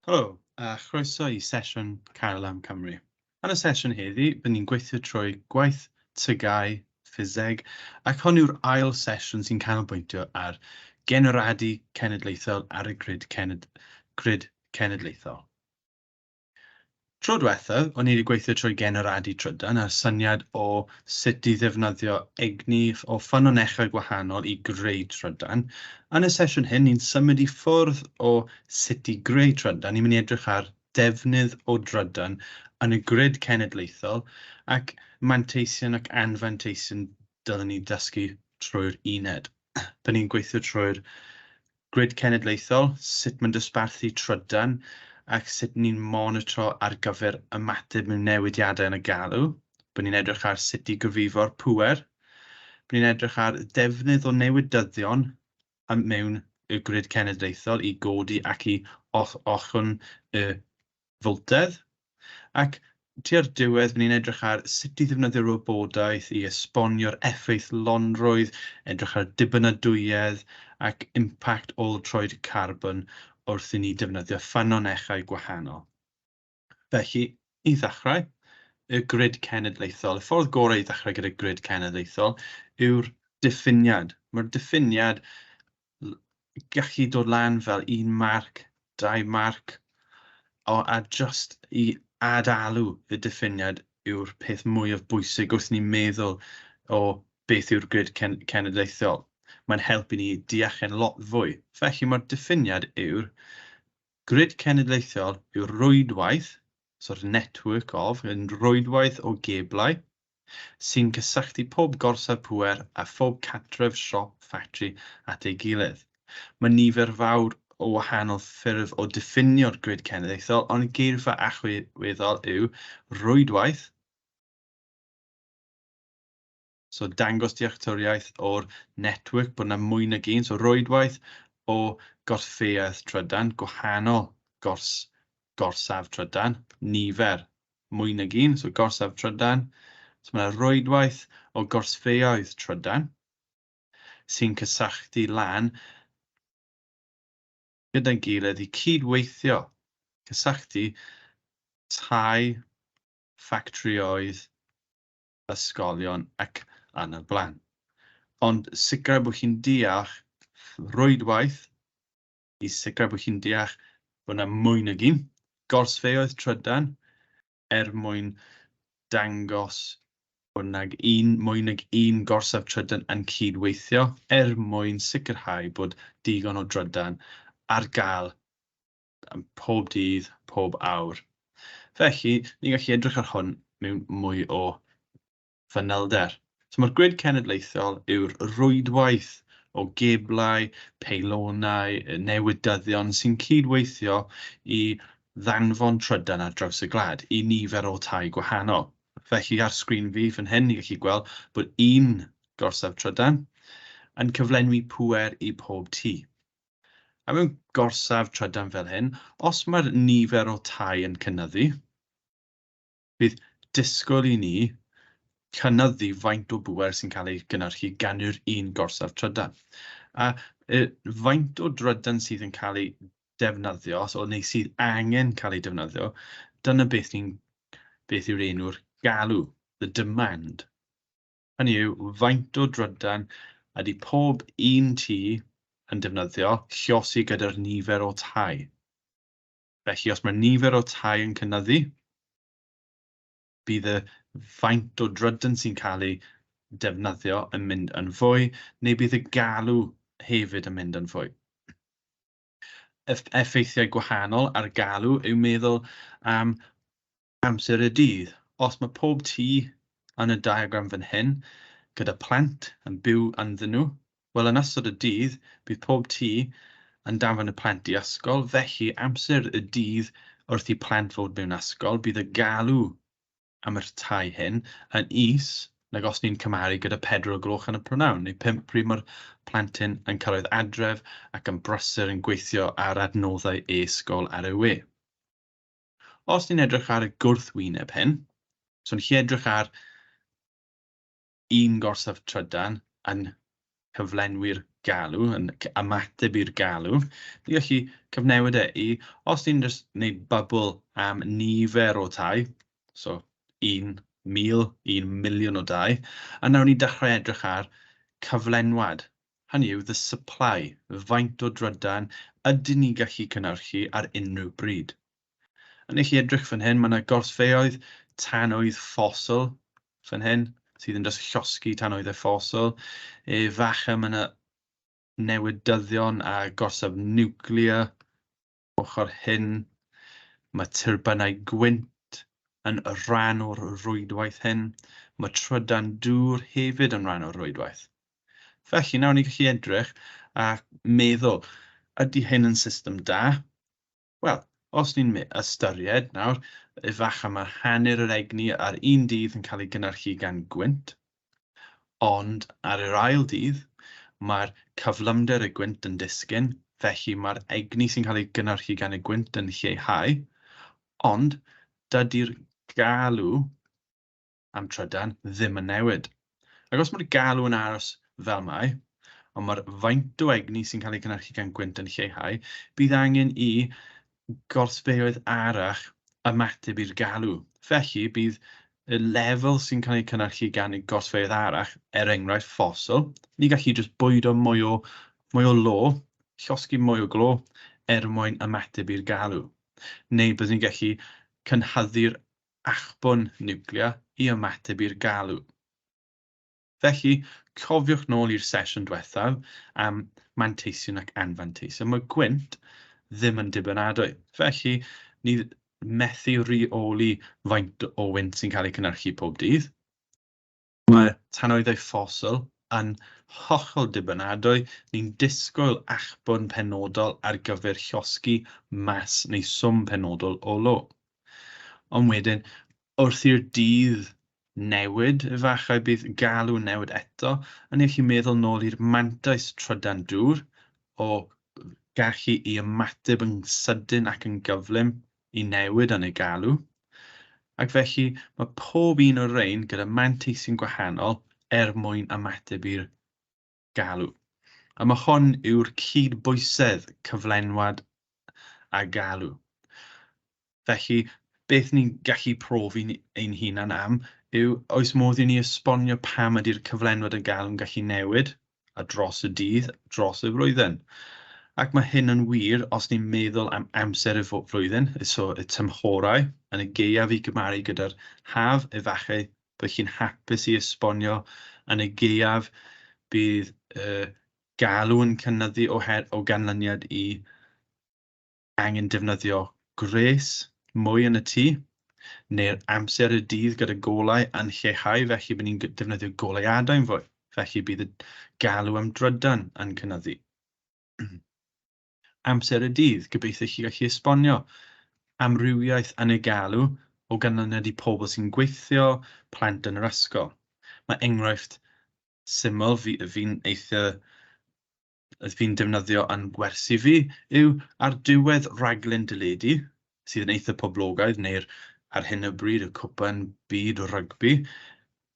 Helo, a chroeso i sesiwn Cael am Cymru. Yn y sesiwn heddi, byddwn ni'n gweithio trwy gwaith TGAU Ffiseg, ac hon yw'r ail sesiwn sy'n canolbwyntio ar generadu cenedlaethol ar y grid cenedlaethol. Tro diwethaf, o'n i wedi gweithio trwy generadu trydan a'r syniad o sut i ddefnyddio egni o ffynonellau gwahanol i greu trydan. Yn y sesiwn hyn, ni'n symud i ffwrdd o sut i greu trydan. Ni'n mynd i edrych ar defnydd o drydan yn y grid cenedlaethol ac manteision ac anfanteision dylen ni dysgu trwy'r uned. Byddwn ni'n gweithio trwy'r grid cenedlaethol, sut mae'n dosbarthu trydan, ac sut ni'n monitro ar gyfer ymateb mewn newidiadau yn y galw. Byddwn ni'n edrych ar sut i gyfrifo'r pŵer. Byddwn ni'n edrych ar defnydd o newidyddion mewn y grid cenedlaethol i godi ac i ochwn y fwltedd. Ac tua'r diwedd, byddwn ni'n edrych ar sut i ddefnyddio'r wybodaeth i esbonio'r effaith lonrwydd, edrych ar dibynadwyedd ac impact ôl-troed carbon wrth i ni defnyddio ffynonellau gwahanol. Felly, i ddechrau, y grid cenedlaethol. Y ffordd gorau i ddechrau gyda grid cenedlaethol yw'r diffiniad. Mae'r diffiniad gallu dod lan fel 1 marc, 2 marc, a just i adalw y diffiniad yw'r peth mwyaf bwysig wrth ni meddwl o beth yw'r grid cenedlaethol. Mae'n helpu ni deall yn lot fwy. Felly mae'r diffiniad yw'r grid cenedlaethol yw'r rwydwaith, so'r network of, yn rwydwaith o geblau, sy'n cysylltu pob gorsaf pŵer a phob catref, siop, ffatri at ei gilydd. Mae nifer fawr o wahanol ffyrdd o diffinio'r grid cenedlaethol, ond y geirfa allweddol yw rwydwaith, so dangos dealltwriaeth o'r network bod yna mwy nag un, so rwydwaith o gorffeuaeth trydan, gwahanol gorsaf trydan, nifer mwy nag un, so gorsaf trydan. So mae yna rwydwaith o gorsffeuaeth trydan sy'n cysylltu lan gyda'i gilydd i cydweithio, cysylltu tai, ffactrioedd, ysgolion ac yn y blaen. Ond sicrhau bod chi'n deall rwydwaith, i sicrhau bod chi'n deall bod yna mwy nag un, gorsffeuoedd trydan, mwyn dangos bod mwy nag un gorsaf trydan yn cydweithio, mwyn sicrhau bod digon o drydan ar gael pob dydd, pob awr. Felly, ni'n gallu edrych ar hwn mewn mwy o fanylder. So mae'r grid cenedlaethol yw'r rwydwaith o geblau, peilonau, newidyddion sy'n cydweithio i ddanfon trydan ar draws y gwlad i nifer o tai gwahanol. Felly ar sgrin fi fan hyn, ni gallu gweld bod un gorsaf trydan yn cyflenwi pŵer i pob tŷ. A mewn gorsaf trydan fel hyn, os mae'r nifer o tai yn cynyddu, bydd disgwyl i ni cynyddu faint o bŵer sy'n cael ei gynhyrchu gan yw'r un gorsaf trydan. A faint o drydan sydd yn cael ei defnyddio, neu sydd angen cael ei defnyddio, dyna beth yw'r enw'r galw, the demand. Hynny yw, faint o drydan ydy pob un tŷ yn defnyddio llosi gyda'r nifer o tai. Felly, os mae'r nifer o tai yn cynyddu, bydd y faint o drydan sy'n cael ei defnyddio yn mynd yn fwy, neu bydd y galw hefyd yn mynd yn fwy. Effeithiau gwahanol ar galw yw meddwl am amser y dydd. Os mae pob tŷ yn y diagram fan hyn, gyda plant yn byw ynddyn nhw, wel yn ystod y dydd, bydd pob tŷ yn danfon y plant i ysgol, felly amser y dydd wrth i plant fod mewn ysgol, bydd y galw am yr tai hyn yn is, nag os ni'n cymaru gyda 4 o gloch yn y prynawn, neu 5 pryd mae'r plentyn yn cyrraedd adref ac yn brysur yn gweithio ar adnoddau e-sgol ar y we. Os ni'n edrych ar y gwrthwyneb hyn, so ni'n edrych ar un gorsaf trydan yn cyflenwi'r galw, yn ymateb i'r galw, ni'n gallu cyfnewid i, os ni'n just wneud bubl am nifer o tai, so 1,000, 1,000,000 o dau, a nawr ni dechrau edrych ar cyflenwad. Hynny yw, the supply, faint o drydan ydyn ni gallu cynnyrchu ar unrhyw bryd. Yn eich edrych fan hyn, mae yna gorsfeoedd tanwydd ffosil fan hyn, sydd yn just llosgi tanwyddau ffosil. Falle mae yna newidyddion a gorsaf niwclear ochr hyn. Mae turbinau gwynt yn rhan o'r rwydwaith hyn. Mae trydan dŵr hefyd yn rhan o'r rwydwaith. Felly, nawr ni gallu edrych a meddwl, ydy hyn yn system da? Wel, os ni'n ystyried nawr, efallai mae hanner yr egni ar un dydd yn cael ei gynnyrchu gan gwynt, ond ar yr ail dydd, mae'r cyflymder y gwynt yn disgyn, felly mae'r egni sy'n cael ei gynnyrchu gan y gwynt yn lleihau, ond dydy'r galw am trydan ddim yn newid. Ac os mae'r galw yn aros fel mae, ond mae'r faint o egni sy'n cael ei gynnyrchu gan gwynt yn lleihau, bydd angen i gorsfeoedd arall ymateb i'r galw. Felly, bydd y lefel sy'n cael ei cynnyrchu gan y gorsfeoedd arall, enghraifft ffosil, ni gallu just bwydo mwy o lo, llosgi mwy o glo, mwyn ymateb i'r galw. Neu byddwn ni'n gallu cynhyddu'r achbwn niwclear i ymateb i'r galw. Felly, cofiwch nôl i'r sesiwn diwethaf am manteision ac anfanteision. Mae gwynt ddim yn dibynadwy. Felly, ni methu reoli faint o wynt sy'n cael ei cynnyrchu pob dydd. Mae tanwyddau ffosil yn hollol dibynadwy. Ni'n disgwyl achbwn penodol ar gyfer llosgi mas neu swm penodol o lo. Ond wedyn, wrth i'r dydd newid, efallai bydd galw newid eto, a ni'n gallu meddwl nôl i'r mantais trydan dŵr o gallu i ymateb yn sydyn ac yn gyflym i newid yn y galw. Ac felly mae pob un o'r rhain gyda manteisiwn gwahanol mwyn ymateb i'r galw. A mae hon yw'r cydbwysedd cyflenwad a galw. Felly, beth ni'n gallu profi ein hunan am yw oes modd i ni esbonio pam ydy'r cyflenwad y galw'n gallu newid a dros y dydd, dros y flwyddyn. Ac mae hyn yn wir os ni'n meddwl am amser y flwyddyn, so y tymhorau, yn y gaeaf i gymaru gyda'r haf, efallai bod chi'n hapus i esbonio yn y gaeaf bydd galw yn cynyddu o ganlyniad i angen defnyddio gres mwy yn y tŷ, neu'r amser y dydd gyda golau yn lleihau, felly bydd ni'n defnyddio goleuadau'n fwy. Felly bydd y galw am drydan yn cynyddu. Amser y dydd, gobeithio chi gallu esbonio amrywiaeth yn y galw o ganlyniad i pobl sy'n gweithio, plant yn yr ysgol. Mae enghraifft syml fi'n defnyddio yn gwersi fi yw ar diwedd raglen deledu, sydd yn eitha poblogaidd, neu'r ar hyn o bryd y cwpan byd o rygbi,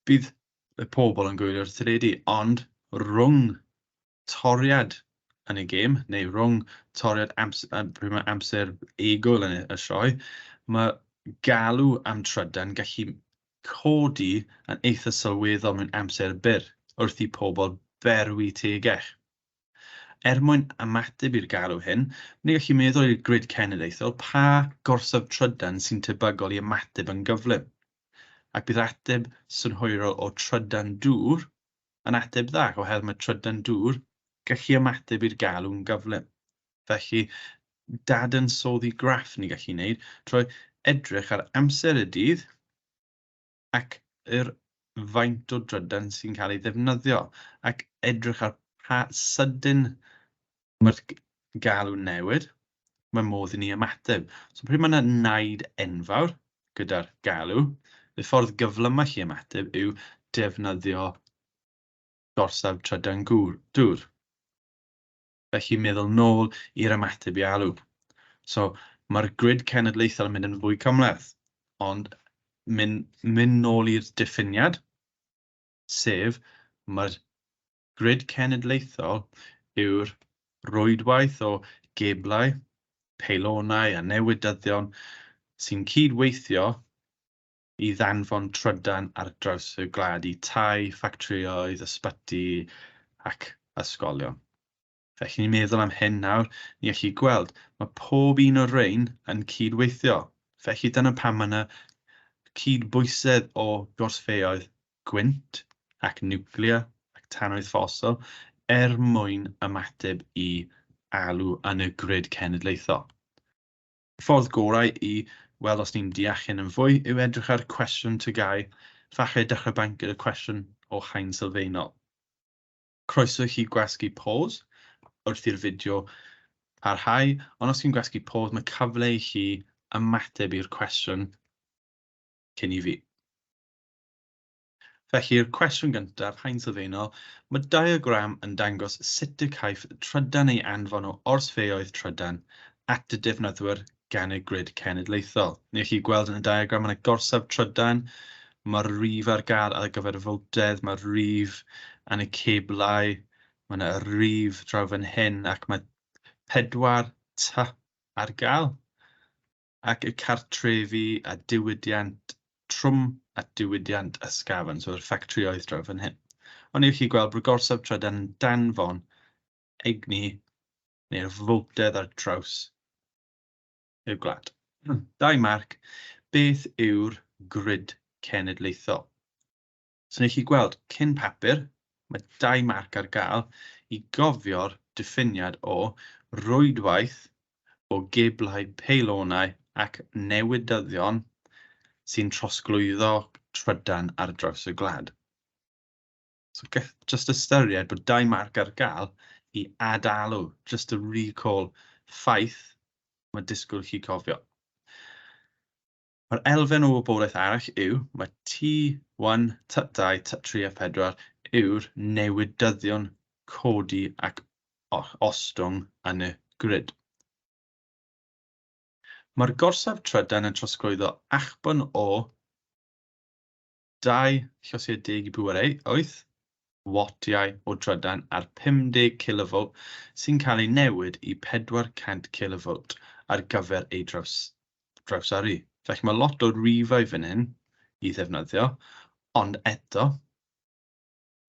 bydd y pobl yn gwylio'r teledu, ond rhwng toriad yn y gêm, neu rhwng toriad amser e-sgol yn y sioe, mae galw am trydan gallu codi yn eitha sylweddol mewn amser byr wrth i pobl berwi tegell. Mwyn ymateb i'r galw hyn, ni'n gallu meddwl i'r grid cenedlaethol pa gorsaf trydan sy'n tebygol i ymateb yn gyflym. Ac bydd ateb synhwyrol o trydan dŵr yn ateb dda, oherwydd mae trydan dŵr gallu ymateb i'r galw'n gyflym. Felly, dadansoddi graff ni gallu wneud trwy edrych ar amser y dydd ac yr faint o drydan sy'n cael ei ddefnyddio ac edrych ar pa sydyn mae'r galw'n newid, mae modd i ni ymateb. So, pryd mae yna naid enfawr gyda'r galw, y ffordd gyflym allu ymateb yw defnyddio gorsaf trydan dŵr. Felly meddwl nôl i'r ymateb i alw. So, mae'r grid cenedlaethol yn mynd yn fwy cymhleth, ond mynd nôl i'r diffiniad, sef mae'r grid cenedlaethol yw'r rwydwaith o geblau, peilonau a newidyddion sy'n cydweithio i ddanfon trydan ar draws y gwlad i tai, ffactrioedd, ysbyty ac ysgolion. Felly ni'n meddwl am hyn nawr, ni gallu gweld mae pob un o'r rhain yn cydweithio. Felly dyna pam mae yna cydbwysedd o gorsfeuoedd gwynt ac niwclea ac tanwydd ffosil mwyn ymateb i alw yn y grid cenedlaethol. Y ffordd gorau i weld os ni'n deall hyn yn fwy yw edrych ar cwestiwn TGAU, falle dechrau banc gyda cwestiwn o haen sylfaenol. Croeso i chi gwasgu pause wrth i'r fideo parhau, ond os chi'n gwasgu pause, mae cyfle i chi ymateb i'r cwestiwn cyn i fi. Felly'r cwestiwn gyntaf, haen sylfaenol, mae diagram yn dangos sut y caiff trydan ei anfon o orsfeuoedd trydan at y defnyddwyr gan y grid cenedlaethol. Ni'n gallu gweld yn y diagram yna gorsaf trydan, mae'r rif ar gael ar gyfer y fwltedd, mae'r rif yn y ceblau, mae yna y rif draw fan hyn, ac mae 4 T ar gael, ac y cartrefi a diwydiant trwm a diwydiant ysgafn, so yr ffactrioedd draw fan hyn. Ond ni'n gallu gweld bod gorsaf trydan yn danfon egni neu'r fwltedd ar draws y gwlad. 2 marc, beth yw'r grid cenedlaethol? So ni'n gallu gweld cyn papur, mae 2 marc ar gael i gofio'r diffiniad o rwydwaith o geblau peilonau ac newidyddion sy'n trosglwyddo trydan ar draws y gwlad. So just ystyried bod 2 marc ar gael i adalw, just to recall ffaith mae disgwyl chi cofio. Mae'r elfen o wybodaeth arall yw, mae T1, T2, T3 a 4 yw'r newidyddion codi ac ostwng yn y grid. Mae'r gorsaf trydan yn trosglwyddo achbwn o 2 8 wattiau o trydan ar 50 kV sy'n cael ei newid i 400 kV ar gyfer ei drawsaru. Felly mae lot o rifau fan hyn i ddefnyddio, ond eto,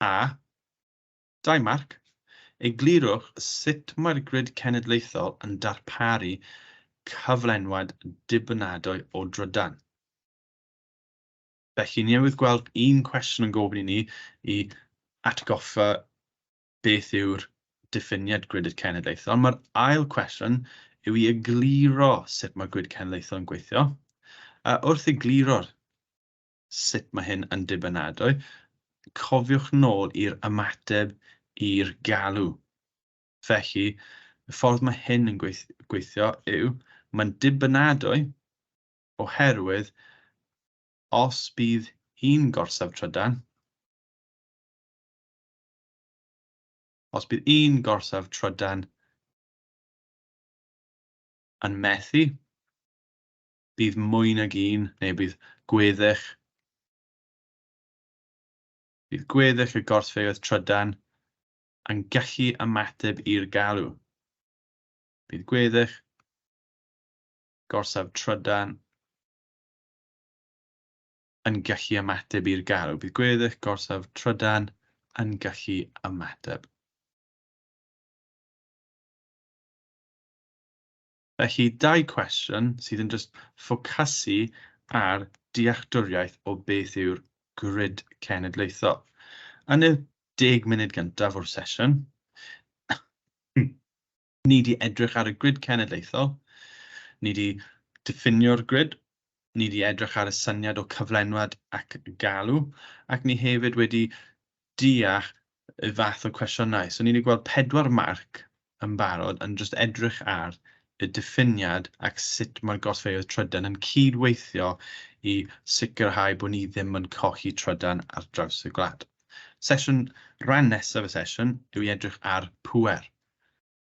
a 2 marc, eglurwch sut mae'r grid cenedlaethol yn darparu cyflenwad dibynadwy o drydan. Felly ni newydd gweld un cwestiwn yn gofyn i ni i atgoffa beth yw'r diffiniad grid cenedlaethol, ond mae'r ail cwestiwn yw i egluro sut mae grid cenedlaethol yn gweithio. A wrth egluro'r sut mae hyn yn dibynadwy, cofiwch nôl i'r ymateb i'r galw. Felly, y ffordd mae hyn yn gweithio yw, mae'n dibynadwy oherwydd os bydd un gorsaf trydan, yn methu, bydd mwy nag un, neu bydd gweddill y gorsfeuoedd trydan yn gallu ymateb i'r galw. Bydd gweddill gorsaf trydan yn gallu ymateb i'r galw. Bydd gweddill gorsaf trydan yn gallu ymateb. Felly, 2 cwestiwn sydd yn just ffocysu ar dealltwriaeth o beth yw'r grid cenedlaethol. Yn y 10 munud gyntaf o'r sesiwn, ni wedi edrych ar y grid cenedlaethol, ni wedi diffinio'r grid, ni wedi edrych ar y syniad o cyflenwad ac galw, ac ni hefyd wedi deall y fath o cwestiynau. So ni wedi gweld 4 marc yn barod yn just edrych ar y diffiniad ac sut mae'r gorsfeuoedd trydan yn cydweithio i sicrhau bod ni ddim yn colli trydan ar draws y gwlad. Rhan nesaf y sesiwn yw i edrych ar pŵer.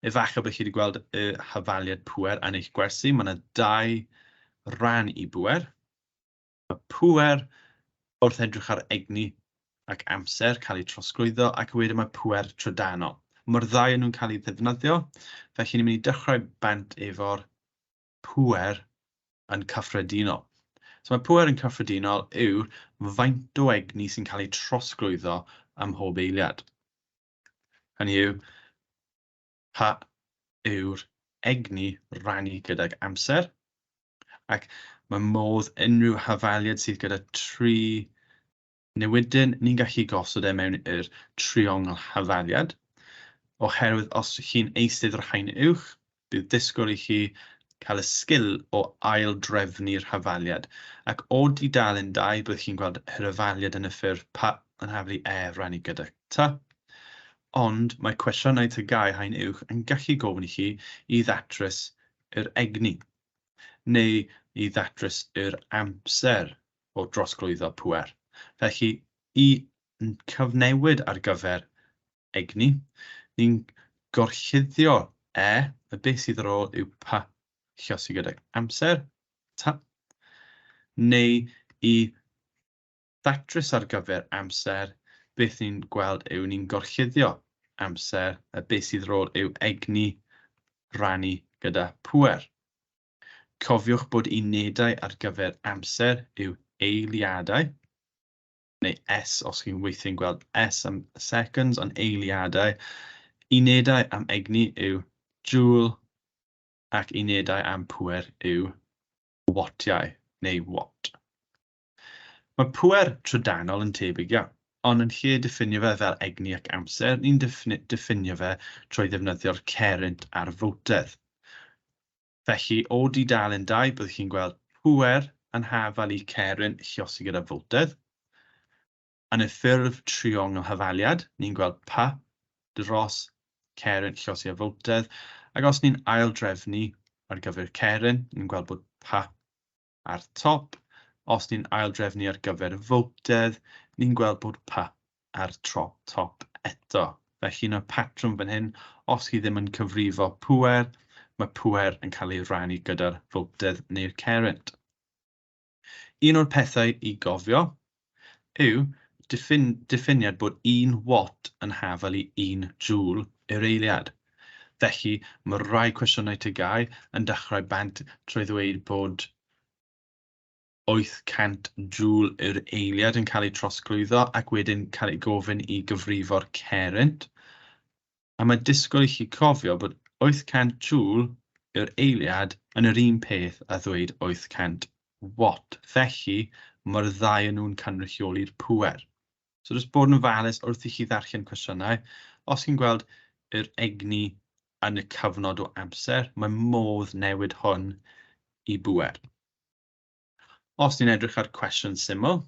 Efallai bod chi wedi gweld y hafaliad pŵer yn eich gwersi. Mae yna 2 rhan i bŵer. Mae pŵer wrth edrych ar egni ac amser cael ei trosglwyddo, ac wedyn mae pŵer trydanol. Mae'r ddau yn nhw'n cael ei ddefnyddio, felly ni'n mynd i dechrau bant efo'r pŵer yn cyffredinol. So mae pŵer yn cyffredinol yw faint o egni sy'n cael ei trosglwyddo ym mhob eiliad. Hynny yw, pa yw'r egni rannu gydag amser, ac mae modd unrhyw hafaliad sydd gyda 3 newidyn, ni'n gallu gosod e mewn i'r triongl hafaliad, oherwydd os chi'n eistedd o'r haen uwch, bydd disgwyl i chi cael y sgil o ail-drefnu'r hafaliad. Ac o dudalen 2, bydd chi'n gweld yr hafaliad yn y ffurf pa yn haflu e rannu gyda ty. Ond mae cwestiynau TGAU haen uwch yn gallu gofyn i chi i ddatrys yr egni, neu i ddatrys yr amser o drosglwyddo pŵer. Felly, i cyfnewid ar gyfer egni, ni'n gorchuddio y beth sydd ar ôl yw pa lluosi gydag amser, ta, neu i ddatrys ar gyfer amser, beth ni'n gweld yw ni'n gorchuddio amser, a beth sydd ar ôl yw egni rannu gyda pŵer. Cofiwch bod unedau ar gyfer amser yw eiliadau, neu S os chi'n weithio'n gweld S am seconds, ond eiliadau. Unedau am egni yw joule, ac unedau am pŵer yw wattiau, neu watt. Mae pŵer trydanol yn tebyg iawn, ond yn lle diffinio fe fel egni ac amser, ni'n diffinio fe trwy ddefnyddio'r cerrynt a'r fowtedd. Felly, o dudalen 2, byddwch chi'n gweld pŵer yn hafal i cerrynt lluosi gyda fowtedd. Yn y ffurf triongl hafaliad, ni'n gweld pa dros cerrynt lluosi a fowtedd, ac os ni'n aildrefnu ar gyfer cerrynt, ni'n gweld bod pa ar top. Os ni'n aildrefnu ar gyfer fowtedd, ni'n gweld bod pa ar top eto. Felly, yn y patrwm fan hyn, os chi ddim yn cyfrifo pŵer, mae pŵer yn cael ei rannu gyda'r fowtedd neu'r cerrynt. Un o'r pethau i gofio yw diffiniad bod 1 watt yn hafal i 1 joule yr eiliad. Felly, mae rai cwestiynau TGAU yn dechrau bant trwy ddweud bod 800 joule yr eiliad yn cael ei trosglwyddo ac wedyn cael ei gofyn i gyfrifo'r cerrynt. A mae disgwyl i chi cofio bod 800 joule yr eiliad yn yr un peth a ddweud 800 watt. Felly, mae'r ddau yn nhw'n cynrychioli'r pŵer. So, jyst bod yn ofalus wrth i chi ddarllen cwestiynau, os chi'n gweld yr egni yn y cyfnod o amser, mae modd newid hwn i bŵer. Os ni'n edrych ar cwestiwn syml,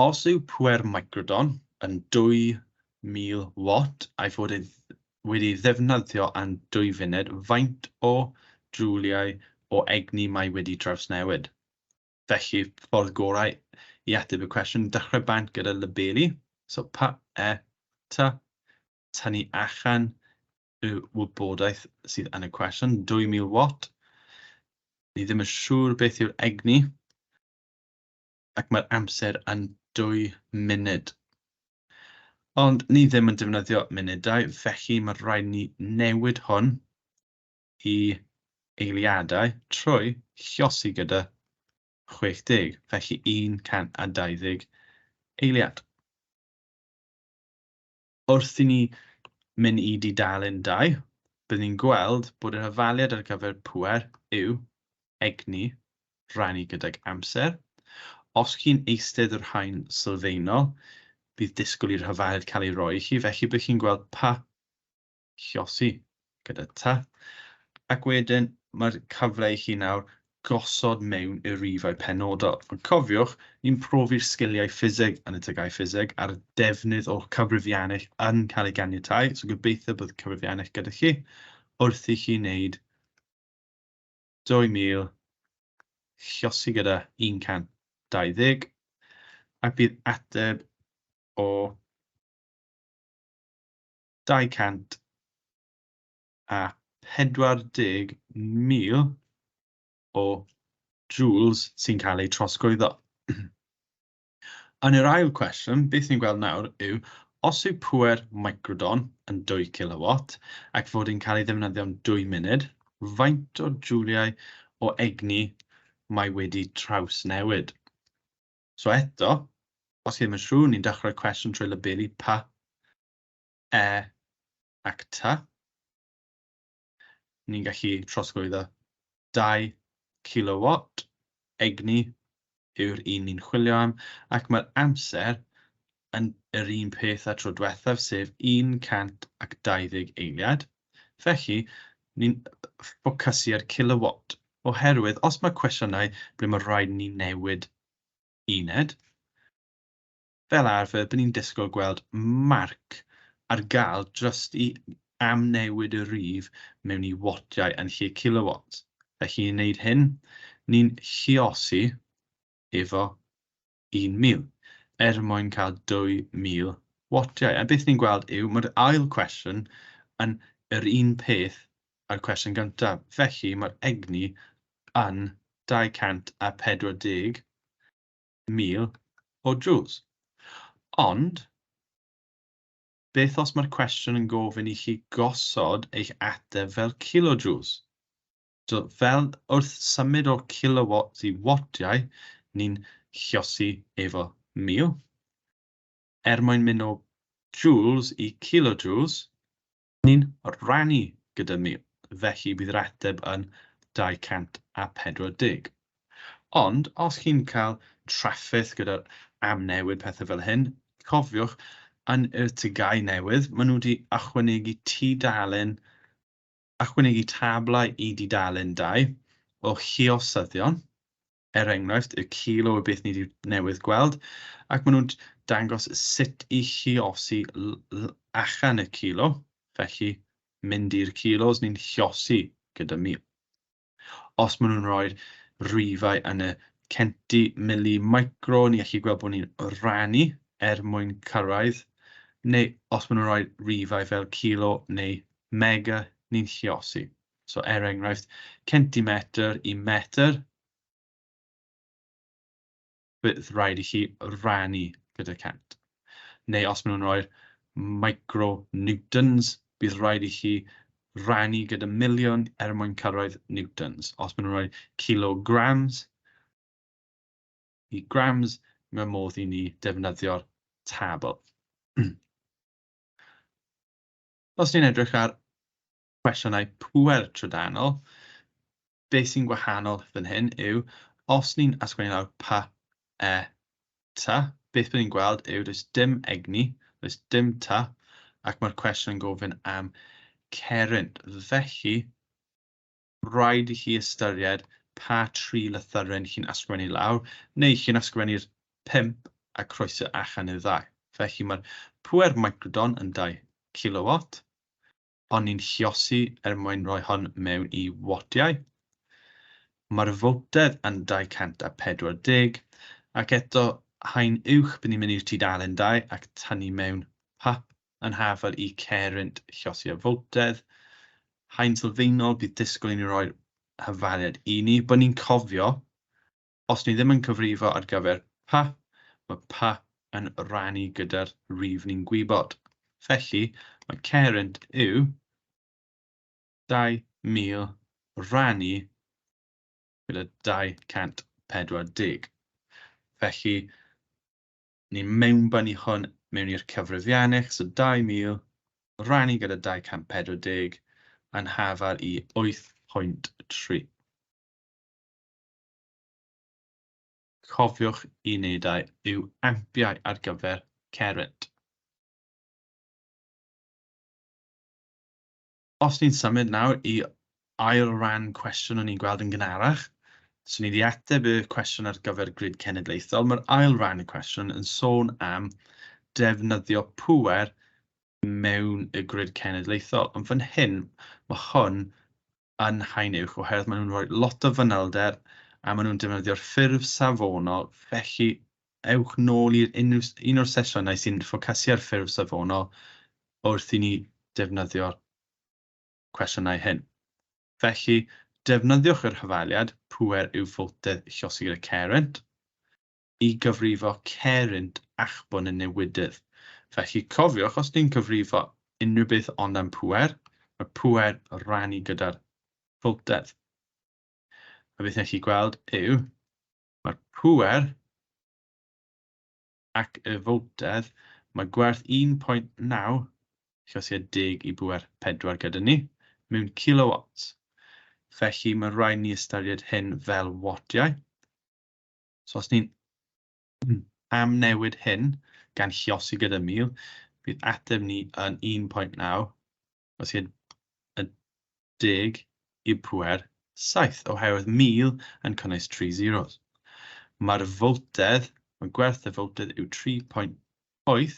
os yw pŵer microdon yn 2000 watt a'i fod wedi ddefnyddio am 2 funud, faint o jouliau o egni mae wedi trawsnewid? Felly, ffordd gorau i ateb y cwestiwn, dechrau bant gyda labelu. So, pa, ta, tynnu allan y wybodaeth sydd yn y cwestiwn, 2000 watt. Ni ddim yn siŵr beth yw'r egni, ac mae'r amser yn 2 munud. Ond ni ddim yn defnyddio munudau, felly mae rhaid ni newid hwn i eiliadau trwy lluosi gyda 60, felly 120 eiliad. Wrth i ni mynd i dudalen 2, byddwn ni'n gweld bod yr hafaliad ar gyfer pŵer yw egni rannu gydag amser. Os chi'n eistedd o'r haen sylfaenol, bydd disgwyl i'r hafaliad cael ei roi i chi, felly bydd chi'n gweld pa lluosi gyda ty. Ac wedyn mae'r cyfle i chi nawr gosod mewn y rifau penodol. Ond cofiwch, ni'n profi'r sgiliau ffiseg yn y TGAU Ffiseg a'r defnydd o cyfrifiannau yn cael ei ganiatáu. So gobeithio bod cyfrifiannau gyda chi wrth i chi wneud 2000 lluosi gyda 120, a bydd ateb o 240,000 o joules sy'n cael ei trosglwyddo. Yn yr ail cwestiwn, beth ni'n gweld nawr yw, Os yw pŵer microdon yn 2 kilowatt ac fod yn cael ei ddefnyddio am 2 munud, faint o jwliau o egni mae wedi trawsnewid? So eto, os chi ddim yn siŵr, ni'n dechrau cwestiwn trwy labelu pa, ac ta. Ni'n gallu trosglwyddo 2 kilowatt egni yw'r un ni'n chwilio am, ac mae'r amser yn yr un peth â tro diwethaf, sef 120 eiliad. Felly, ni'n ffocysu ar kilowatt, oherwydd os mae cwestiynau ble mae rhaid ni newid uned, fel arfer, bydd ni'n disgwyl gweld marc ar gael jyst i amnewid y rhif mewn i wattiau yn lle kilowatt. Felly, i wneud hyn, ni'n lluosi efo 1,000 mwyn cael 2,000 wattiau. A beth ni'n gweld yw, mae'r ail cwestiwn yn yr un peth a'r cwestiwn gyntaf. Felly, mae'r egni yn 240,000 o joules. Ond, beth os mae'r cwestiwn yn gofyn i chi gosod eich ateb fel kilojoules? So, fel wrth symud o kilowatt i wattiau, ni'n lluosi efo 1,000. Mwyn mynd o joules i kilojoules, ni'n rannu gyda 1,000. Felly bydd yr ateb yn 240. Ond, os chi'n cael trafferth gyda'r amnewid pethau fel hyn, cofiwch, yn y TGAU newydd, maen nhw wedi ychwanegu tablau i dudalen 2 o lluosyddion, enghraifft, y kilo o beth ni wedi newydd gweld, ac maen nhw'n dangos sut i lluosi allan y kilo, felly mynd i'r kilos, ni'n lluosi gyda 1,000. Os maen nhw'n rhoi rhifau yn y centi, mili, micro, ni gallu gweld bod ni'n rannu mwyn cyrraedd, neu os maen nhw'n rhoi rhifau fel kilo neu mega, ni'n lluosi. So, enghraifft, centimetr i metr, bydd rhaid i chi rannu gyda cent. Neu os maen nhw'n rhoi micronewtons, bydd rhaid i chi rannu gyda miliwn mwyn cyrraedd newtons. Os maen nhw'n rhoi kilograms i grams, mae modd i ni defnyddio'r tabl. Os ni'n edrych ar cwestiynau pŵer trydanol, beth sy'n gwahanol fan hyn yw, os ni'n ysgrifennu lawr pa, ta, beth bydd ni'n gweld yw does dim egni, does dim ta, ac mae'r cwestiwn yn gofyn am cerrynt. Felly, rhaid i chi ystyried pa 3 lythyren chi'n ysgrifennu lawr, neu chi'n ysgrifennu'r 5 a croeso allan y 2. Felly, mae'r pŵer microdon yn 2 kilowatt, ond ni'n lluosi mwyn rhoi hon mewn i wattiau. Mae'r voltedd yn 240, ac eto haen uwch bydd ni'n mynd i'r tudalen 2 ac tynnu mewn pap yn hafod i cerrynt lluosi y voltedd. Haen sylfaenol bydd disgwyl i ni roi hyfaliad i ni, bod ni'n cofio, os ni ddim yn cyfrifo ar gyfer pa, mae pa yn rannu gyda'r rhif ni'n gwybod. Felly, mae cerrynt yw 2,000 rannu gyda 240. Felly, ni'n mewnbynnu hwn mewn i'r cyfrifiannau, so 2,000 rannu gyda 240 yn hafal i 8.3. Cofiwch unedau yw ampiau ar gyfer cerrynt. Os ni'n symud nawr i ail ran cwestiwn o'n i'n gweld yn gynharach, so ni wedi ateb y cwestiwn ar gyfer grid cenedlaethol, mae'r ail ran y cwestiwn yn sôn am defnyddio pŵer mewn y grid cenedlaethol. Ond fan hyn, mae hwn yn haen uwch oherwydd maen nhw'n rhoi lot o fanylder a maen nhw'n defnyddio'r ffurf safonol, felly ewch nôl i'r un o'r sesiynau sy'n ffocysu ar ffurf safonol wrth i ni defnyddio'r cwestiynau hyn. Felly, defnyddiwch yr hyfaliad pŵer yw voltedd lluosi gyda cerrynt i gyfrifo cerrynt achbwn y newidydd. Felly cofiwch, os ni'n cyfrifo unrhyw beth ond am pŵer, mae pŵer rannu gyda'r voltedd. A beth ych chi gweld yw, mae'r pŵer ac y voltedd, mae gwerth 1.9, os yw 10 i bŵer 4 gyda ni, mewn kilowatts. Felly mae rhaid ni ystyried hyn fel wattiau. So os ni'n amnewid hyn gan lluosi gyda 1000, bydd ateb ni yn 1.9, os yw 10 i pŵer 7, oherwydd 1000 yn cynnwys 3 zeros. Mae'r voltedd, mae gwerth y voltedd yw 3.8,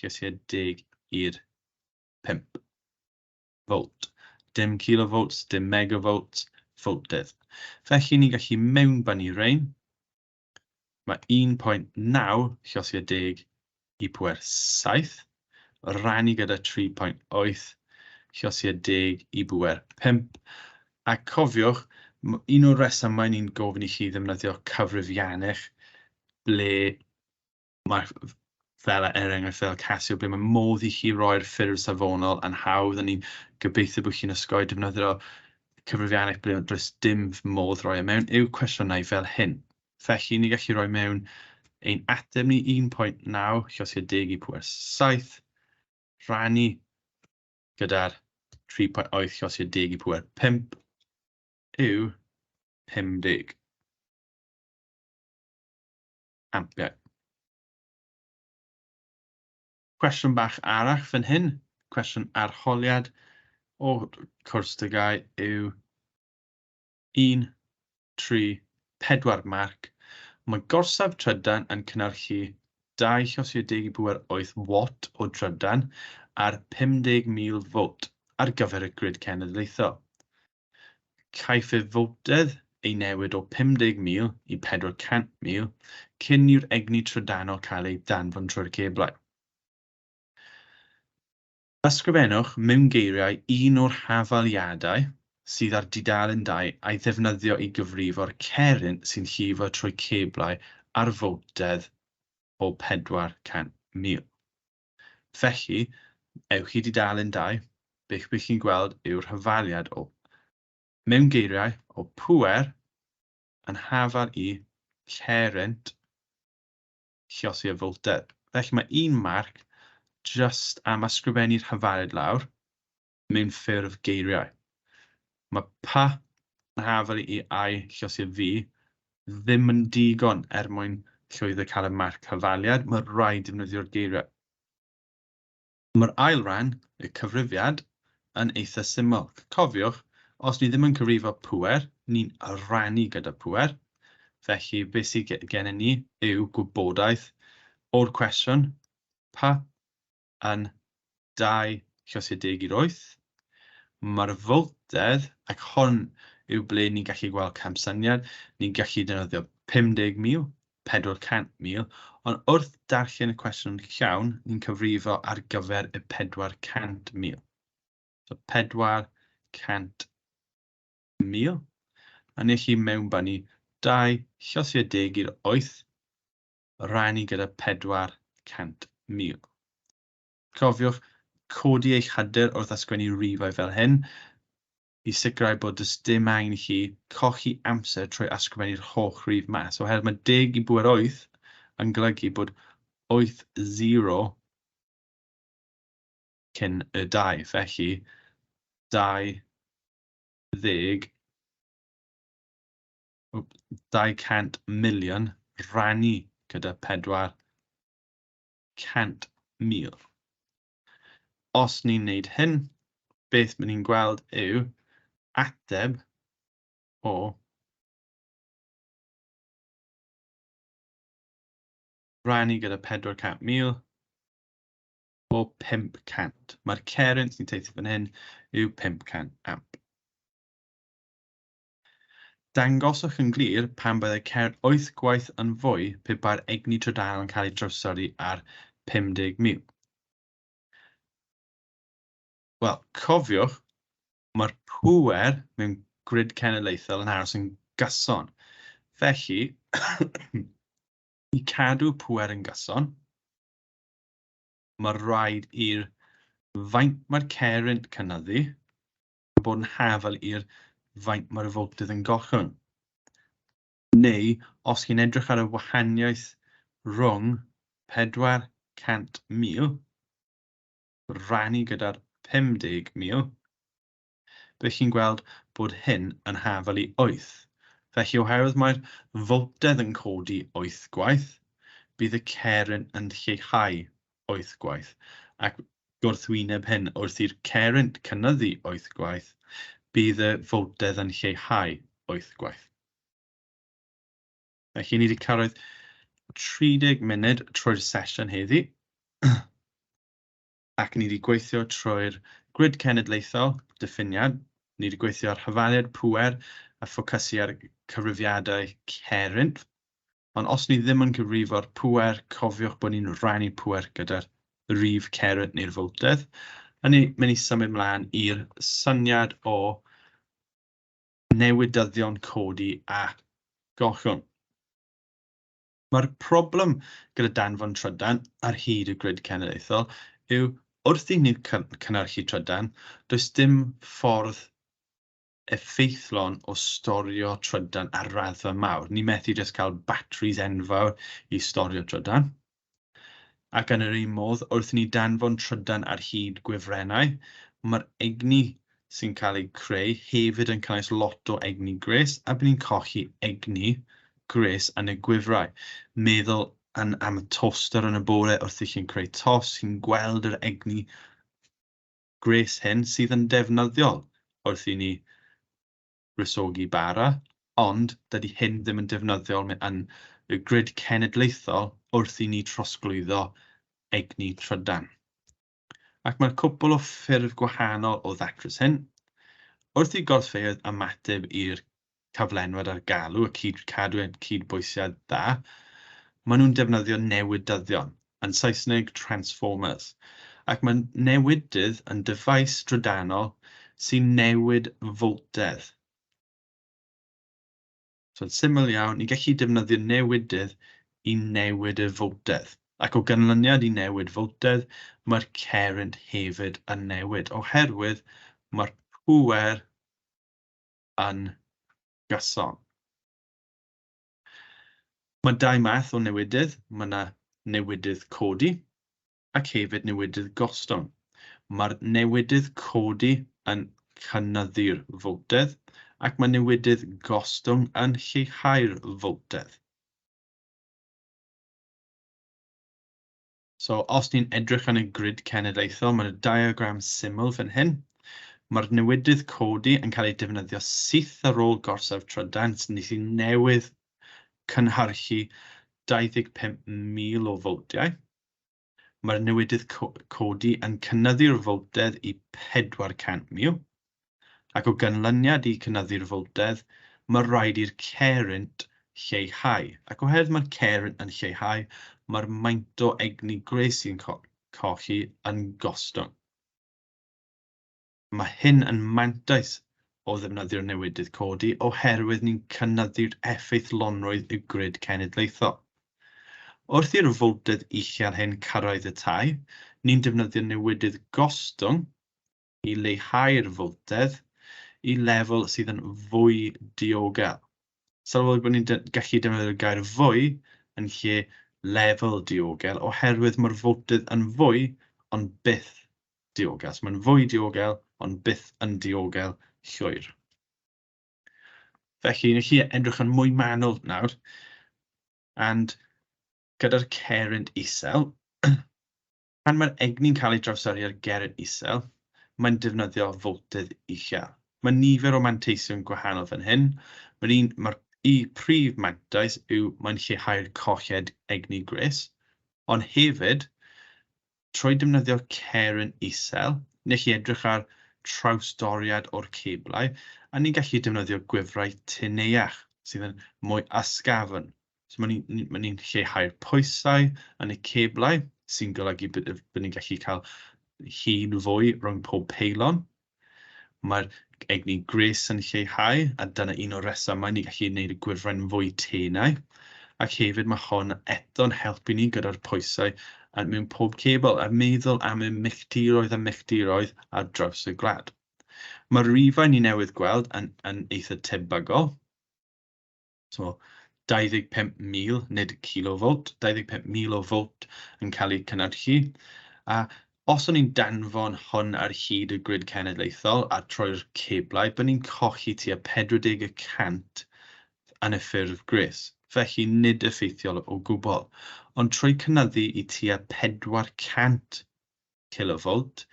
os yw 10 i'r 5 volt. Dim kilovolts, dim megavolts, voltedd. Felly ni'n gallu mewnbynnu rhain. Mae 1.9 llosgiad 10 i pŵer 7, rannu gyda 3.8 llosgiad 10 i bŵer 5. A cofiwch, un o'r resymau ni'n gofyn i chi ddefnyddio cyfrifiannau ble mae fel enghraifft fel Casio, ble mae modd i chi roi'r ffurf safonol yn hawdd, a ni'n gobeithio bod chi'n osgoi defnyddio cyfrifiannau ble does dim modd roi mewn, yw cwestiynau fel hyn. Felly ni gallu rhoi mewn ein ateb ni 1.9 llosgiad 10 i pŵer 7, rannu gyda'r 3.8 llosgiad 10 i pŵer 5 yw 50 ampiau. Cwestiwn bach arall fan hyn, cwestiwn arholiad o cwrs TGAU yw 1, 3, 4 marc. Mae gorsaf trydan yn cynnyrchu 2 llosgiad 10 i bŵer 8 watt o trydan ar 50,000 volt ar gyfer y grid cenedlaethol. Caiff y voltedd ei newid o 50,000 i 400,000 cyn i'r egni trydanol cael ei danfon trwy'r ceblau. Ysgrifennwch mewn geiriau un o'r hafaliadau sydd ar dudalen 2 a'i ddefnyddio i gyfrifo'r ceryn sy'n llifo trwy ceblau ar voltedd o 400,000. Felly, ewch i dudalen 2, beth bydd chi'n gweld yw'r hafaliad o mewn geiriau o pŵer yn hafal i cerent llosi y voltedd. Felly mae un marc just am ysgrifennu'r hafaliad lawr mewn ffurf geiriau. Mae pa yn hafal i I llosi V ddim yn digon mwyn llwyddo cael y marc hafaliad, mae rhaid defnyddio'r geiriau. Mae'r ail ran, y cyfrifiad, yn eitha syml. Cofiwch, os ni ddim yn cyfrifo pŵer, ni'n rannu gyda pŵer. Felly, beth sydd gennym ni yw gwybodaeth o'r cwestiwn, pa yn 2 llosgiad 10 i'r 8. Mae'r voltedd, ac hon yw ble ni'n gallu gweld camsyniad, ni'n gallu defnyddio 50,000, 400,000, ond wrth darllen y cwestiwn llawn, ni'n cyfrifo ar gyfer y 400,000. So 400,000. A ni chi mewnbynnu 2 llosgiad 10 i'r 8, rannu gyda 400,000. Cofiwch, codi eich hyder wrth ysgrifennu rifau fel hyn, i sicrhau bod does dim angen i chi colli amser trwy ysgrifennu'r holl rif mas. Oherwydd mae 10 i bŵer 8 yn golygu bod 8,0 cyn y 2. Felly, 200,000,000 rannu gyda 400,000. Os ni'n neud hyn, beth ni'n gweld yw ateb o rannu gyda 400,000 o 500. Mae'r ceryn sy'n teithio fan hyn yw 500 amp. Dangoswch yn glir pan byddai ceryn 8 gwaith yn fwy pe ba'r egni trydanol yn cael ei drawsodi ar 50,000. Wel, cofiwch, mae'r pŵer mewn grid cenedlaethol yn aros yn gyson. Felly, i cadw pŵer yn gyson, mae rhaid i'r faint mae'r cerrynt cynyddu bod yn hafel i'r faint mae'r voltydd yn gollwng. Neu, os chi'n edrych ar y wahaniaeth rhwng 400,000 rannu gyda'r 50,000, fe chi'n gweld bod hyn yn hafel i 8. Felly, oherwydd mae'r voltedd yn codi 8 gwaith, bydd y cerrynt yn lleihau 8 gwaith. Ac gwrthwyneb hyn, wrth i'r cerrynt cynyddu 8 gwaith, bydd y voltedd yn lleihau 8 gwaith. Felly, ni wedi cyrraedd 30 munud trwy'r sesiwn heddi, ac ni wedi gweithio trwy'r grid cenedlaethol, diffiniad. Ni wedi gweithio ar hyfaliad pŵer a ffocysu ar cyfrifiadau cerrynt. Ond os ni ddim yn cyfrifo'r pŵer, cofiwch bod ni'n rannu pŵer gyda'r rif cerrynt neu'r voltedd. A ni mynd i symud mlaen i'r syniad o newidyddion codi a gollwng. Mae'r problem gyda danfon trydan ar hyd y grid cenedlaethol yw wrth i ni cynnyrchu trydan, does dim ffordd effeithlon o storio trydan ar raddfa mawr. Ni methu jyst cael batteries enfawr i storio trydan. Ac yn yr un modd, wrth i ni danfon trydan ar hyd gwefrennau, mae'r egni sy'n cael ei creu hefyd yn cynnwys lot o egni gres, a bydd ni'n colli egni gres yn y gwifrau. Meddwl am y toster yn y bore wrth i chi'n creu tos, chi'n gweld yr egni gres hyn sydd yn defnyddiol wrth i ni rysogi bara, ond dydy hyn ddim yn defnyddiol yn y grid cenedlaethol wrth i ni trosglwyddo egni trydan. Ac mae'r cwbl o ffyrdd gwahanol o ddatrys hyn. Wrth i gorffeuoedd ymateb i'r cyflenwad ar galw, y cadwyd cydbwysiad dda, maen nhw'n defnyddio newidyddion, yn Saesneg transformers, ac mae newidydd yn dyfais drydanol sy'n newid voltedd. So, yn syml iawn, ni gallu defnyddio newidydd i newid y voltedd. Ac o ganlyniad i newid voltedd, mae'r cerrynt hefyd yn newid, oherwydd mae'r pŵer yn gyson. Mae dau math o newidydd. Mae yna newidydd codi ac hefyd newidydd gostwng. Mae'r newidydd codi yn cynyddu'r voltedd ac mae newidydd gostwng yn lleihau'r voltedd. So, os ni'n edrych yn y grid cenedlaethol, mae'r diagram syml fan hyn. Mae'r newidydd codi yn cael ei defnyddio syth ar ôl gorsaf trydan, sy'n newydd cynhyrchu 25,000 o voltiau. Mae'r newidydd codi yn cynyddu'r voltedd i 400,000. Ac o ganlyniad i cynyddu'r voltedd, mae rhaid i'r cerrynt lleihau. Ac oherwydd mae'r cerrynt yn lleihau, mae'r maint o egni gres sy'n colli yn gostwng. Mae hyn yn mantais o ddefnyddio'r newidydd codi oherwydd ni'n cynyddu'r effeithlonrwydd y grid cenedlaethol. Wrth i'r voltedd uchel hyn cyrraedd y tai, ni'n defnyddio newidydd gostwng i leihau'r voltedd i lefel sydd yn fwy diogel. Sylwodd bod ni'n gallu defnyddio'r gair fwy yn lle lefel diogel oherwydd mae'r voltedd yn fwy ond byth diogel. So, mae'n fwy diogel ond byth yn diogel llwyr. Felly, ni chi edrych yn mwy manwl nawr, and gyda'r cerrynt isel, pan mae'r egni'n cael ei drawsyrru ar gerrynt isel, mae'n defnyddio voltedd uchel. Mae nifer o manteision gwahanol fan hyn. Mae'r prif mantais yw mae'n lleihau'r colled egni gres, ond hefyd, trwy defnyddio cerrynt isel, ni chi edrych ar trawsdoriad o'r ceblau, a ni'n gallu defnyddio gwifrau tineuach sydd yn mwy ysgafn. So, mae ni'n lleihau'r pwysau yn y ceblau, sy'n golygu bod ni'n gallu cael hyd fwy rhwng pob peilon. Mae'r egni gres yn lleihau, a dyna un o'r resymau ni'n gallu gwneud y gwifrau'n fwy tenau. Ac hefyd mae hwn eto'n helpu ni gyda'r pwysau a mewn pob cebl a meddwl am y milltiroedd a milltiroedd ar draws y gwlad. Mae'r rifau ni newydd gweld yn eitha tebygol. So, 25,000, nid kilovolt, 25,000 o volt yn cael ei cynhyrchu. A os o'n i'n danfon hwn ar hyd y grid cenedlaethol a troi'r ceblau, bydd ni'n colli tua 40% yn y ffurf gres. Felly nid effeithiol o gwbl. Ond trwy cynyddu i tua 400 kilovolt,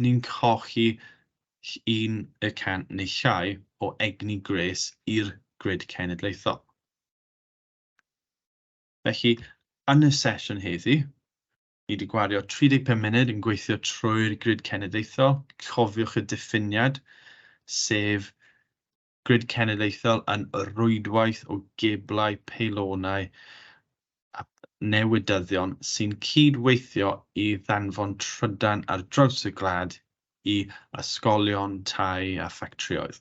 ni'n colli 1% neu llai o egni gres i'r grid cenedlaethol. Felly, yn y sesiwn heddi, ni wedi gwario 35 munud yn gweithio trwy'r grid cenedlaethol. Cofiwch y diffiniad, sef grid cenedlaethol yn rwydwaith o geblau peilonau a newidyddion sy'n cydweithio i ddanfon trydan ar draws y gwlad i ysgolion, tai a ffactrioedd.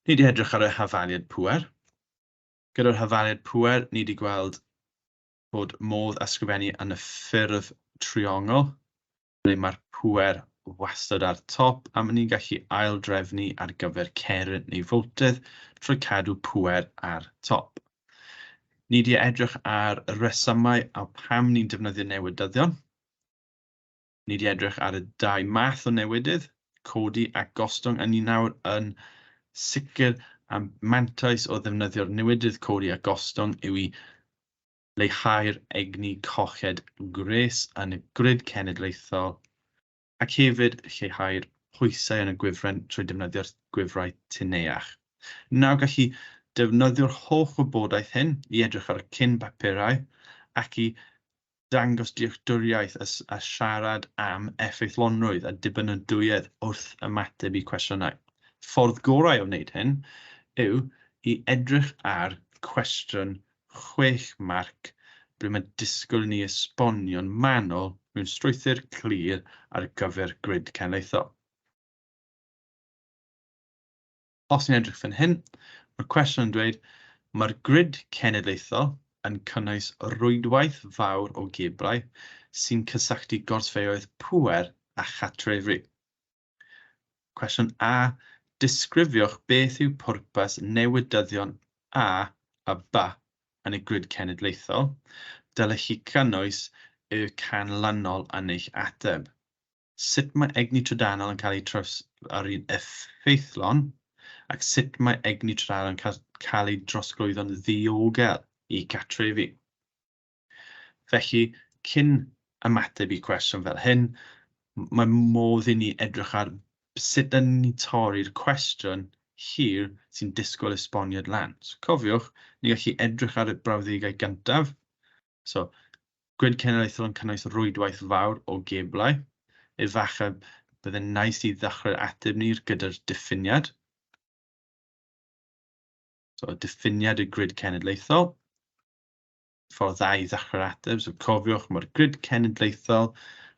Ni wedi edrych ar y hafaliad pŵer. Gyda'r hafaliad pŵer, ni wedi gweld bod modd ysgrifennu yn y ffurf triongl, ble mae'r pŵer wastad ar top, a maen ni'n gallu aildrefnu ar gyfer ceryn neu voltydd trwy cadw pŵer ar top. Ni wedi edrych ar y resymau a pam ni'n defnyddio newidyddion. Ni wedi edrych ar y dau math o newidydd, codi a gostwng, a ni nawr yn sicr am mantais o ddefnyddio'r newidydd codi a gostwng yw i leihau'r egni collied gres yn y grid cenedlaethol ac hefyd lleihau'r pwysau yn y gwifren trwy defnyddio'r gwifrau tyneach. Nawr gallu defnyddio'r holl wybodaeth hyn i edrych ar y cyn-bapurau ac i dangos dealltwriaeth a siarad am effeithlonrwydd a dibynadwyedd wrth ymateb i cwestiynau. Ffordd gorau o wneud hyn yw i edrych ar cwestiwn 6 marc ble mae disgwyl ni esbonio'n manwl mewn strwythur clir ar gyfer grid cenedlaethol. Os ni'n edrych fan hyn, mae'r cwestiwn yn dweud mae'r grid cenedlaethol yn cynnwys rwydwaith fawr o geblau sy'n cysylltu gorsfeoedd pŵer a chartrefi. Cwestiwn A. Disgrifiwch beth yw pwrpas newidyddion A B yn y grid cenedlaethol. Dylech chi cynnwys y canlynol yn eich ateb. Sut mae egni trydanol yn cael ei ar un effeithlon ac sut mae egni trydanol yn cael ei drosglwyddo'n ddiogel i gartrefi. Felly, cyn ymateb i cwestiwn fel hyn, mae modd i ni edrych ar sut yn ni torri'r cwestiwn hir sy'n disgwyl esboniad lan. So, cofiwch, ni gallu edrych ar y brawddegau gyntaf. So, grid cenedlaethol yn cynnwys rwydwaith fawr o geblau. Efallai byddai'n nais i ddechrau'r ateb ni gyda'r diffiniad. So, diffiniad y grid cenedlaethol. Ffordd dda i ddechrau'r ateb. So, cofiwch, mae'r grid cenedlaethol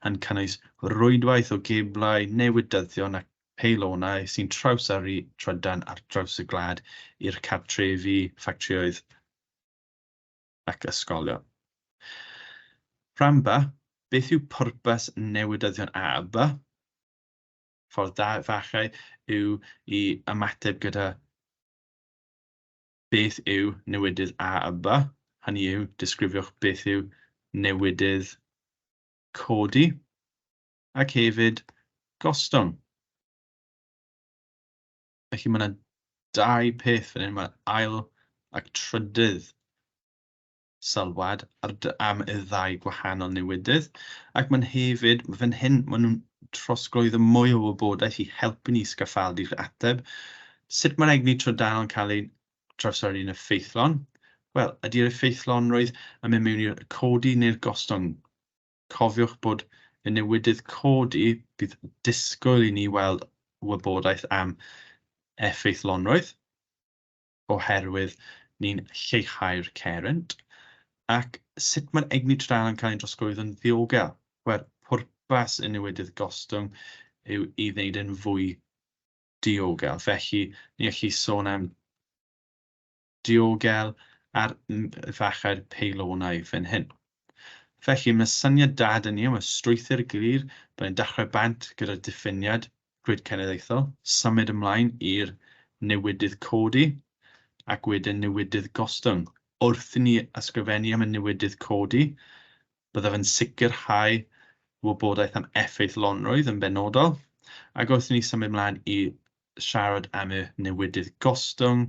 yn cynnwys rwydwaith o geblau, newidyddion ac peilonau sy'n trawsyrru trydan ar draws y gwlad i'r cartrefi, ffactrioedd ac ysgolion. Rhan B, beth yw pwrpas newidyddion A a B? Ffordd da efallai yw i ymateb gyda beth yw newidydd A a B. Hynny yw, disgrifiwch beth yw newidydd codi ac hefyd gostwng. Felly mae yna dau peth fan hyn, mae ail ac trydydd sylwad am y ddau gwahanol newidydd. Ac mae'n hefyd, fan hyn, maen nhw'n trosglwyddo mwy o wybodaeth i helpu ni sgaffaldu'r ateb. Sut mae'r egni trydanol yn cael ei drawsyrru yn effeithlon? Wel, ydy'r effeithlonrwydd yn mynd mewn i'r codi neu'r gostwng. Cofiwch bod y newidydd codi bydd disgwyl i ni weld wybodaeth am effeithlonrwydd, oherwydd ni'n lleihau'r cerent, ac sut mae'r egni trydanol yn cael ei drosglwyddo'n ddiogel? Wel, pwrpas y newidydd gostwng yw i wneud yn fwy diogel. Felly, ni gallu sôn am diogel ar efallai'r peilonau fan hyn. Felly, mae syniad da dyn ni am y strwythur glir bydd ni'n dechrau bant gyda'r diffiniad grid cenedlaethol, symud ymlaen i'r newidydd codi ac wedyn newidydd gostwng. Wrth i ni ysgrifennu am y newidydd codi, byddaf yn sicrhau wybodaeth am effaith lonrwydd yn benodol, ac wrth i ni symud ymlaen i siarad am y newidydd gostwng,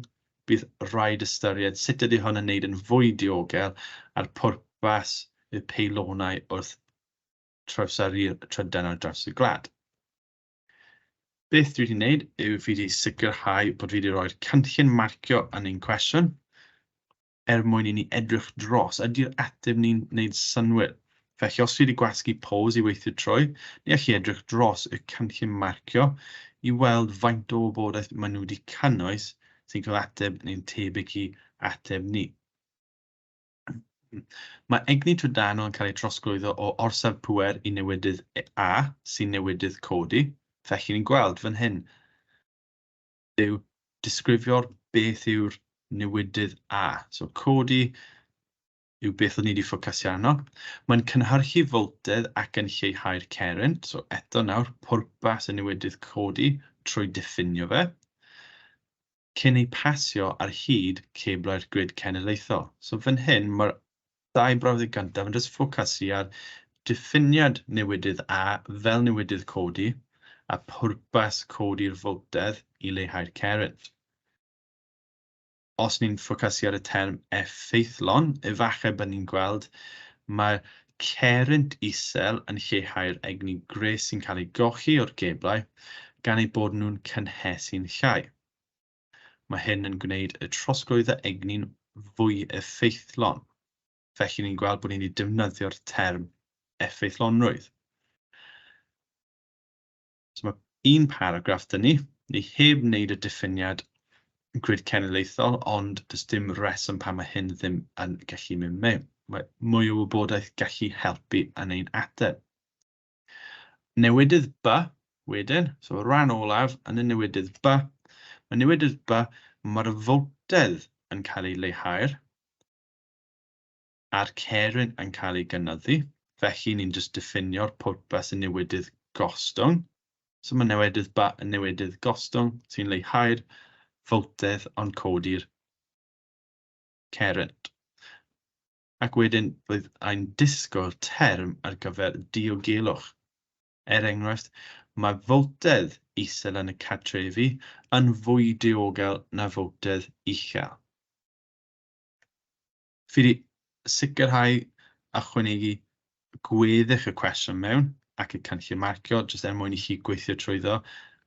bydd rhaid ystyried sut ydy hwn yn wneud yn fwy diogel a'r pwrpas y peilonau wrth trawsyrru'r trydan ar draws y gwlad. Beth dwi wedi wneud yw fi wedi sicrhau bod fi wedi rhoi'r cynllun marcio yn ein cwestiwn mwyn i ni edrych dros ydy'r ateb ni'n wneud synwyr. Felly, os fi wedi gwasgu pause i weithio trwy, ni allu edrych dros y cynllun marcio i weld faint o wybodaeth maen nhw wedi cynnwys sy'n cael ateb neu'n tebyg i ateb ni. Mae egni trydanol yn cael ei trosglwyddo o orsaf pŵer i newidydd A, sy'n newidydd codi. Felly ni'n gweld fan hyn yw disgrifio'r beth yw'r newidydd A. So codi yw beth o'n i wedi ffocysu arno. Mae'n cynhyrchu foltedd ac yn lleihau'r cerrynt. So eto nawr, pwrpas y newidydd codi trwy diffinio fe, cyn ei pasio ar hyd ceblau'r grid cenedlaethol. So fan hyn, mae'r dau brawddeg gyntaf yn jyst ffocysu ar diffiniad newidydd A fel newidydd codi a pwrpas codi'r foltedd i leihau'r cerrynt. Os ni'n ffocysu ar y term effeithlon, efallai bydd ni'n gweld mae'r cerrynt isel yn lleihau'r egni gres sy'n cael ei gochi o'r geblau gan ei bod nhw'n cynhesu'n llai. Mae hyn yn gwneud y trosglwyddo egni'n fwy effeithlon. Felly ni'n gweld bod ni'n defnyddio'r term effeithlonrwydd. So mae un paragraff dyn ni heb wneud y diffiniad grid cenedlaethol, ond does dim reswm pan mae hyn ddim yn gallu mynd mewn. Mae mwy o wybodaeth gallu helpu yn ein ateb. Newidydd B wedyn, so rhan olaf yn y newidydd B. Mae newidydd B, mae'r foltedd yn cael ei leihau'r a'r ceryn yn cael ei gynyddu. Felly ni'n just diffinio'r pwrpas y newidydd gostwng. So mae newidydd B yn newidydd gostwng sy'n leihau'r foltedd ond codi'r cerrynt. Ac wedyn bydd ein disgwyl term ar gyfer diogelwch. Enghraifft, mae foltedd isel yn y cartrefi yn fwy diogel na foltedd uchel. Fi wedi sicrhau ychwanegu gweddill y cwestiwn mewn ac y cynllun marcio, jyst mwyn i chi gweithio trwyddo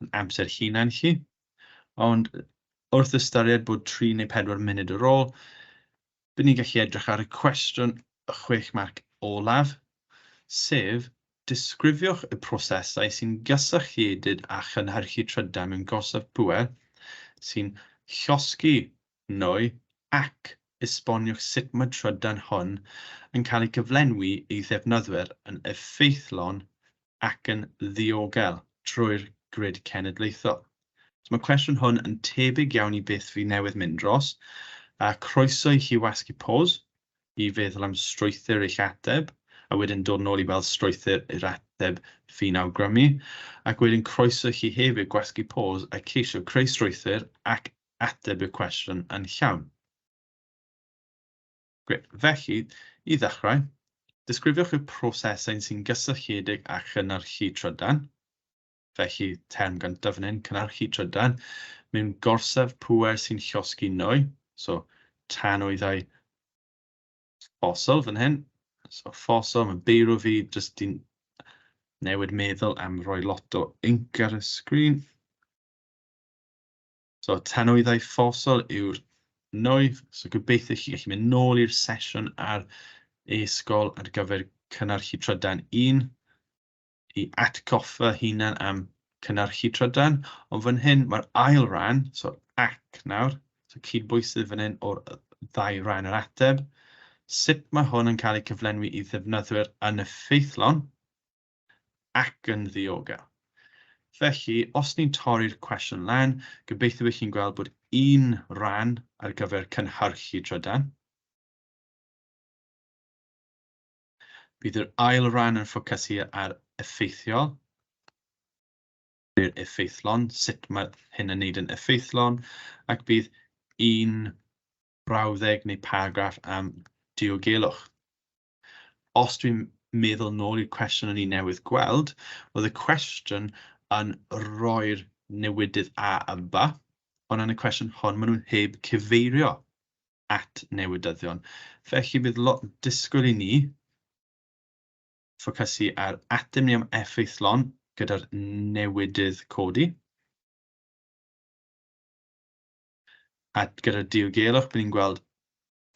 yn amser hunain chi. Ond wrth ystyried bod 3 neu 4 munud ar ôl, bydd ni'n gallu edrych ar y cwestiwn y 6 marc olaf, sef disgrifiwch y prosesau sy'n gysylltiedig â chynhyrchu trydan mewn gorsaf pŵer sy'n llosgi nwy ac esboniwch sut mae trydan hwn yn cael ei gyflenwi i ddefnyddwyr yn effeithlon ac yn ddiogel trwy'r grid cenedlaethol. So mae cwestiwn hwn yn tebyg iawn i beth fi newydd mynd dros, a croeso i chi wasgu pause i feddwl am strwythur eich ateb, a wedyn dod nôl i weld strwythur yr ateb fi'n awgrymu, ac wedyn croeso i chi hefyd gwasgu pause a ceisio creu strwythur ac ateb y cwestiwn yn llawn. Gret. Felly, i ddechrau, disgrifiwch y prosesau sy'n gysylltiedig â chynhyrchu trydan. Felly, term gyntaf fan hyn, cynhyrchu trydan, mewn gorsaf pŵer sy'n llosgi nwy. So, tanwyddau ffosil fan hyn. So, ffosil, mae'n beirw fi, jyst di'n newid meddwl am roi lot o inc ar y sgrin. So, tanwyddau ffosil yw'r nwy. So, gobeithio chi gallu mynd nôl i'r sesiwn ar e-sgol ar gyfer cynnyrchu trydan 1 i atgoffa hunan am cynnyrchu trydan, ond fan hyn mae'r ail ran, so ac nawr, so cydbwysedd fan hyn o'r ddau ran yr ateb, sut mae hwn yn cael ei cyflenwi i ddefnyddwyr yn effeithlon ac yn ddiogel. Felly, os ni'n torri'r cwestiwn lan, gobeithio eich chi'n gweld bod un ran ar gyfer cynhyrchu trydan. Bydd yr ail ran yn ffocysu ar effeithiol, neu'r effeithlon, sut mae hyn yn wneud yn effeithlon, ac bydd un brawddeg neu paragraff am diogelwch. Os dwi'n meddwl nôl i'r cwestiwn o'n i newydd gweld, oedd y cwestiwn yn rhoi'r newidydd a ba, ond yn y cwestiwn hon, maen nhw'n heb cyfeirio at newidyddion. Felly bydd lot disgwyl i ni ffocysu ar ateb ni am effeithlon gyda'r newidydd codi. A gyda diogelwch, bydd ni'n gweld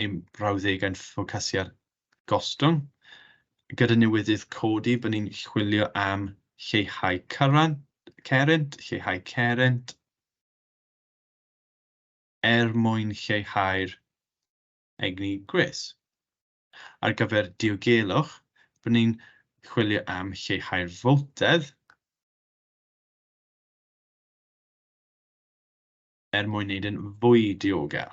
ein brawddegau'n ffocysu ar gostwng. Gyda newidydd codi, bydd ni'n chwilio am lleihau cerrynt, lleihau cerrynt, mwyn lleihau'r egni gwres. Ar gyfer diogelwch, bydd ni'n chwilio am lleihau'r foltedd, mwyn wneud yn fwy diogel.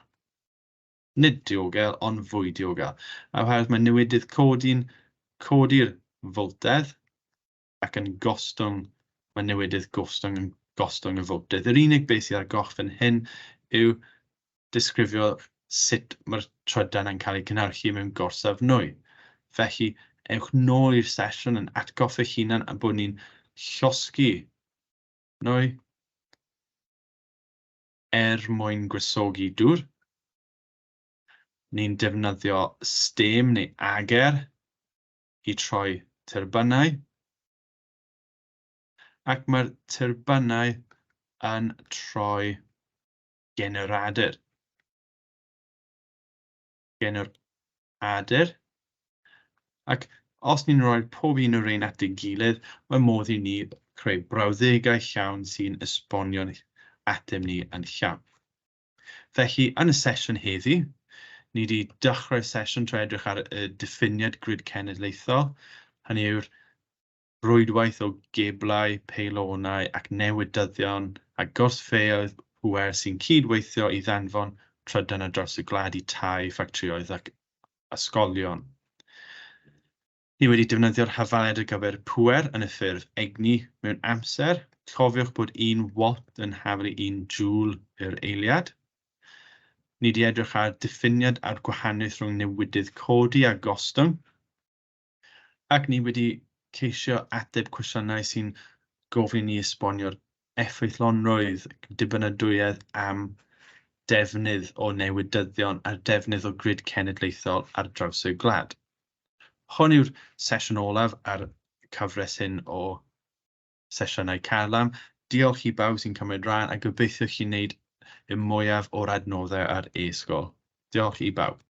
Nid diogel, ond fwy diogel. A oherwydd mae newidydd codi'n codi'r foltedd, ac yn gostwng, mae newidydd gostwng yn gostwng y foltedd. Yr unig beth sydd ar goll fan hyn yw disgrifio sut mae'r trydan yn cael ei cynhyrchu mewn gorsaf nwy. Felly, ewch nôl i'r sesiwn yn atgoffa eich hunan a bod ni'n llosgi nwy mwyn gwersogi dŵr. Ni'n defnyddio stem neu ager i troi terbynau. Ac mae'r terbynau yn troi generadur. Ac os ni'n rhoi pob un o'r ein at ei gilydd, mae modd i ni creu brawddegau llawn sy'n esbonio'n ateb ni yn llawn. Felly, yn y sesiwn heddi, ni wedi dechrau'r sesiwn trwy edrych ar y diffiniad grid cenedlaethol. Hynny yw'r rwydwaith o geblau, peilonau ac newidyddion a gorsffeoedd pŵer sy'n cydweithio i ddanfon trydan ar draws y gwlad i tai, ffactrioedd ac ysgolion. Ni wedi defnyddio'r hafaliad ar gyfer pŵer yn y ffurf egni mewn amser. Cofiwch bod 1 watt yn haflu 1 joule yr eiliad. Ni wedi edrych ar diffiniad a'r gwahaniaeth rhwng newidydd codi a gostwng. Ac ni wedi ceisio ateb cwestiynau sy'n gofyn i esbonio'r effeithlonrwydd, dibynadwyedd am defnydd o newidyddion a'r defnydd o grid cenedlaethol ar draws y gwlad. Hwn yw'r sesiwn olaf ar cyfres hyn o sesiynau Carlam. Diolch i bawb sy'n cymryd rhan a gobeithio chi'n gwneud y mwyaf o'r adnoddau ar e-sgol. Diolch i bawb.